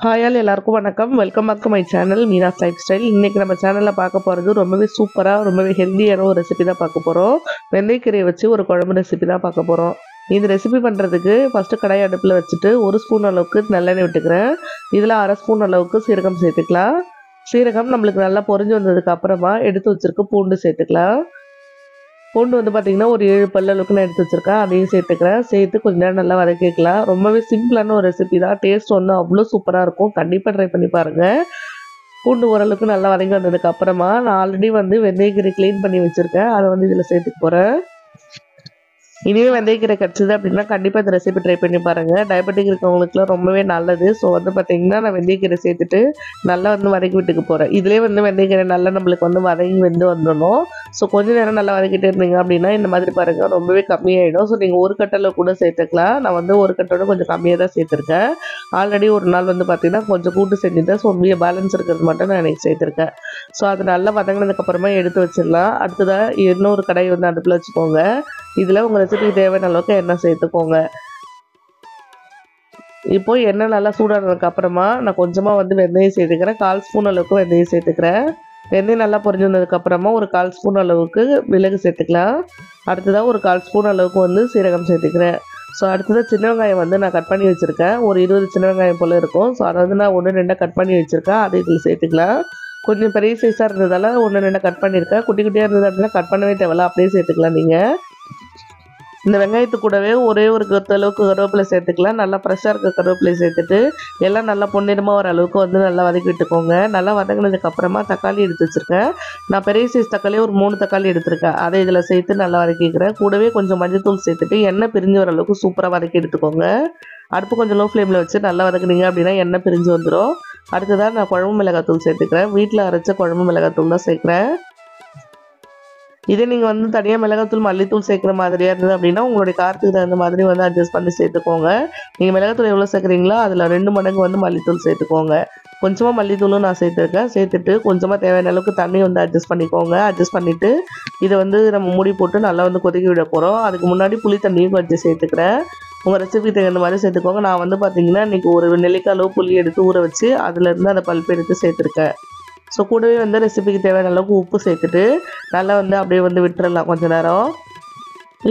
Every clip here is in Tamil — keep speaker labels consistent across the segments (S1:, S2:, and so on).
S1: ஹாய் ஆல் எல்லாருக்கும் வணக்கம். Welcome back to my channel Meena's lifestyle. இன்னைக்கு நம்ம சேனலில் பார்க்க போகிறது ரொம்பவே சூப்பராக ரொம்பவே ஹெல்த்தியான ஒரு ரெசிபி தான் பார்க்க போகிறோம். வெந்தயக்கீரையை வச்சு ஒரு குழம்பு ரெசிபி தான் பார்க்க போகிறோம். இந்த ரெசிபி பண்ணுறதுக்கு ஃபஸ்ட்டு கடாய் அடுப்பில் வச்சுட்டு 1 ஸ்பூன் அளவுக்கு நல்லெண்ணெய் விட்டுக்கிறேன். இதில் 1/2 ஸ்பூன் அளவுக்கு சீரகம் சேர்த்துக்கலாம். சீரகம் நம்மளுக்கு நல்லா பொரிஞ்சு வந்ததுக்கு அப்புறமா எடுத்து வச்சிருக்க பூண்டு சேர்த்துக்கலாம். பூண்டு வந்து பார்த்திங்கன்னா ஒரு 7 பல் அளவுக்கு நான் எடுத்து வச்சுருக்கேன். அதையும் சேர்த்துக்கிறேன். சேர்த்து கொஞ்ச நேரம் நல்லா வதக்கிக்கலாம். ரொம்பவே சிம்பிளான ஒரு ரெசிபி தான். டேஸ்ட் வந்து அவ்வளோ சூப்பராக இருக்கும். கண்டிப்பாக ட்ரை பண்ணி பாருங்கள். பூண்டு ஓரளவுக்கு நல்லா வதங்கி வந்ததுக்கு அப்புறமா நான் ஆல்ரெடி வந்து வெந்தயக்கீரை க்ளீன் பண்ணி வச்சுருக்கேன். அதை வந்து இதில் சேர்த்துக்க போகிறேன். இனிமேல் வெந்தயக்கீரை கிடச்சிது அப்படின்னா கண்டிப்பாக இந்த ரெசிபி ட்ரை பண்ணி பாருங்கள். டயபெட்டிக் இருக்கவங்களுக்குலாம் ரொம்பவே நல்லது. ஸோ வந்து பார்த்திங்கன்னா நான் வெந்தயக்கீரை சேர்த்துட்டு நல்லா வந்து வதக்கி விட்டுக்க போகிறேன். இதிலே வந்து வெந்தயக்கீரை நல்லா நம்மளுக்கு வந்து வதங்கி வந்துடணும். ஸோ கொஞ்சம் நேரம் நல்லா வதக்கிட்டு இருந்தீங்க அப்படின்னா இந்த மாதிரி பாருங்கள் ரொம்பவே கம்மியாயிடும். ஸோ நீங்கள் ஒரு கட்டில் கூட சேர்த்துக்கலாம். நான் வந்து ஒரு கட்டோட கொஞ்சம் கம்மியாக தான் சேர்த்துருக்கேன். ஆல்ரெடி ஒரு நாள் வந்து பார்த்திங்கன்னா கொஞ்சம் கூட்டு செஞ்சுட்டேன். ஸோ பேலன்ஸ் இருக்கிறது மட்டும் நான் எனக்கு சேர்த்துருக்கேன். ஸோ அது நல்லா வதங்கினதுக்கப்புறமா எடுத்து வச்சிடலாம். அடுத்ததாக இன்னொரு கடாய் வந்து அடுப்பில் வச்சுக்கோங்க. இதில் உங்கள் ரெசிபிக்கு தேவையான அளவுக்கு எண்ணெய் சேர்த்துக்கோங்க. இப்போ எண்ணெய் நல்லா சூடானதுக்கு அப்புறமா நான் கொஞ்சமாக வந்து வெந்தயம் சேர்த்துக்கிறேன். 1/4 ஸ்பூன் அளவுக்கு வெந்தயம் சேர்த்துக்கிறேன். வெந்தயம் நல்லா பொரிஞ்சு வந்ததுக்கப்புறமா ஒரு 1/4 ஸ்பூன் அளவுக்கு மிளகு சேர்த்துக்கலாம். அடுத்ததாக ஒரு 1/4 ஸ்பூன் அளவுக்கு வந்து சீரகம் சேர்த்துக்கிறேன். ஸோ அடுத்ததாக சின்ன வெங்காயம் வந்து நான் கட் பண்ணி வச்சுருக்கேன். ஒரு 20 சின்ன வெங்காயம் போல் இருக்கும். ஸோ அதை வந்து நான் 1-2 கட் பண்ணி வச்சுருக்கேன். அதை இதில் சேர்த்துக்கலாம். கொஞ்சம் பெரிய சைஸாக இருந்ததால் 1-2 கட் பண்ணியிருக்கேன். குட்டி குட்டியாக இருந்தது அப்படின்னா கட் பண்ணவே தேவையில்ல, அப்படியே சேர்த்துக்கலாம். நீங்கள் இந்த வெங்காயத்து கூடவே ஒரே ஒரு அளவுக்கு கருவேப்பிலை சேர்த்துக்கலாம். நல்லா ஃப்ரெஷ்ஷாக இருக்க கருவேப்பிலை சேர்த்துட்டு எல்லாம் நல்லா பொன்னிறமாக வர அளவுக்கு வந்து நல்லா வதக்கி விட்டுக்கோங்க. நல்லா வதங்கினதுக்கப்புறமா தக்காளி எடுத்து வச்சுருக்கேன். நான் பெரிய சைஸ் தக்காளி ஒரு 3 தக்காளி எடுத்துருக்கேன். அதை இதில் சேர்த்து நல்லா வதக்கிக்கிறேன். கூடவே கொஞ்சம் மஞ்சள்தூள் சேர்த்துட்டு எண்ணெய் பிரிஞ்சு வர அளவுக்கு சூப்பராக வதக்கி எடுத்துக்கோங்க. அடுப்பு கொஞ்சம் லோ ஃப்ளேமில் வச்சு நல்லா வதக்குனீங்க அப்படின்னா எண்ணெய் பிரிஞ்சு வந்துடும். அடுத்ததாக நான் குழம்பு மிளகாத்தூள் சேர்த்துக்கிறேன். வீட்டில் அரைச்ச குழம்பு மிளகாத்தூள் தான் சேர்க்குறேன். இதே நீங்கள் வந்து தனியாக மிளகாத்தூள் மல்லித்தூள் சேர்க்குற மாதிரியாக இருந்தது அப்படின்னா உங்களுடைய காரத்துக்கு தகுந்த மாதிரி வந்து அட்ஜஸ்ட் பண்ணி சேர்த்துக்கோங்க. நீங்கள் மிளகாத்தூள் எவ்வளோ சேர்க்குறீங்களோ அதில் 2 மடங்கு வந்து மல்லித்தூள் சேர்த்துக்கோங்க. கொஞ்சமாக மல்லித்தூளும் நான் சேர்த்துருக்கேன். சேர்த்துட்டு கொஞ்சமாக தேவையான அளவுக்கு தண்ணி வந்து அட்ஜஸ்ட் பண்ணிக்கோங்க. அட்ஜஸ்ட் பண்ணிவிட்டு இதை வந்து நம்ம மூடி போட்டு நல்லா வந்து கொதிக்க விட போகிறோம். அதுக்கு முன்னாடி புளி தண்ணியும் கொஞ்சம் சேர்த்துக்கிறேன். உங்கள் ரெசிபிக்கு தகுந்த மாதிரி சேர்த்துக்கோங்க. நான் வந்து பார்த்திங்கன்னா இன்றைக்கி ஒரு நெல்லிக்காய் அளவு புளி எடுத்து ஊற வச்சு அதிலேருந்து அந்த பல்ப்பு எடுத்து சேர்த்துருக்கேன். ஸோ கூடவே வந்து ரெசிபிக்கு தேவையான அளவுக்கு உப்பு சேர்த்துட்டு நல்லா வந்து அப்படியே வந்து விட்டுறலாம் கொஞ்சம் நேரம்.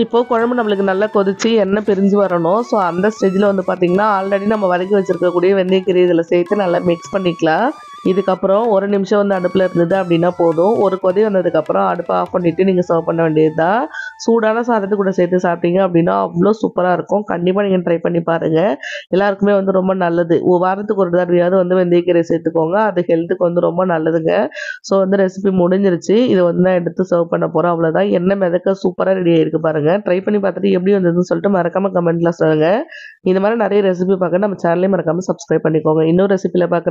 S1: இப்போது குழம்பு நம்மளுக்கு நல்லா கொதித்து எண்ணெய் பிரிஞ்சு வரணும். ஸோ அந்த ஸ்டேஜில் வந்து பார்த்திங்கன்னா ஆல்ரெடி நம்ம வதக்கி வச்சுருக்கக்கூடிய வெந்தயக்கீரை இதில் சேர்த்து நல்லா மிக்ஸ் பண்ணிக்கலாம். இதுக்கப்புறம் 1 நிமிஷம் வந்து அடுப்பில் இருந்தது அப்படின்னா போதும். ஒரு கொதி வந்ததுக்கப்புறம் அடுப்பை ஆஃப் பண்ணிவிட்டு நீங்கள் சர்வ் பண்ண வேண்டியது தான். சூடான சாதத்து கூட சேர்த்து சாப்பிட்டீங்க அப்படின்னா அவ்வளோ சூப்பராக இருக்கும். கண்டிப்பாக நீங்கள் ட்ரை பண்ணி பாருங்கள். எல்லாருக்குமே வந்து ரொம்ப நல்லது. வாரத்துக்கு ஒரு தடவையாவது வந்து வெந்தயக்கீரை சேர்த்துக்கோங்க. அது ஹெல்த்துக்கு வந்து ரொம்ப நல்லதுங்க. ஸோ வந்து ரெசிபி முடிஞ்சிருச்சு. இதை வந்து நான் எடுத்து சர்வ் பண்ண போகிறேன். அவ்வளோதான். எண்ணெய் மிதக்க சூப்பராக ரெடி ஆகிருக்கு பாருங்கள். ட்ரை பண்ணி பார்த்துட்டு எப்படி வந்ததுன்னு சொல்லிட்டு மறக்காமல் கமெண்ட்டில் சொல்லுங்கள். இந்த மாதிரி நிறைய ரெசிபி பார்க்க நம்ம சேனலையும் மறக்காமல் சப்ஸ்கிரைப் பண்ணிக்கோங்க. இன்னொரு ரெசிபியில் பார்க்குறேன்.